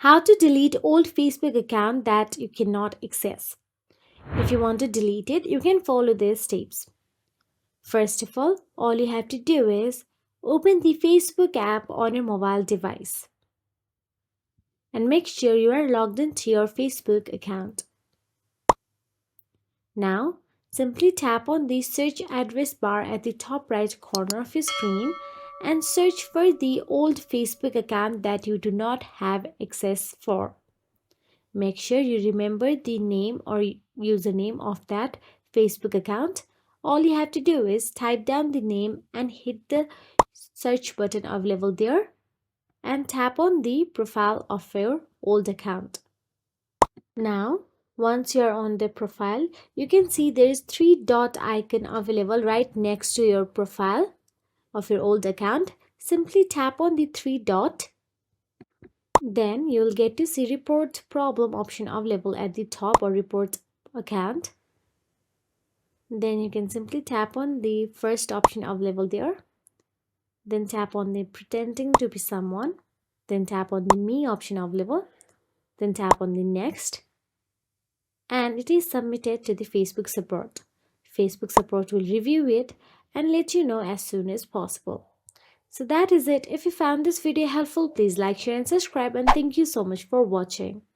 How to delete old Facebook account that you cannot access. If you want to delete it, you can follow these steps. First of all you have to do is open the Facebook app on your mobile device and make sure you are logged into your Facebook account. Now, simply tap on the search address bar at the top right corner of your screen and search for the old Facebook account that you do not have access for. Make sure you remember the name or username of that Facebook account. All you have to do is type down the name and hit the search button available there and tap on the profile of your old account. Now, once you're on the profile, you can see there is three dot icon available right next to your profile of your old account. Simply tap on the three dot. Then you'll get to see report problem option available at the top or report account. Then you can simply tap on the first option available there. Then tap on the pretending to be someone. Then tap on the me option available. Then tap on the next. And it is submitted to the Facebook support. Facebook support will review it and let you know as soon as possible. So that is it. If you found this video helpful, please like, share and subscribe, and thank you so much for watching.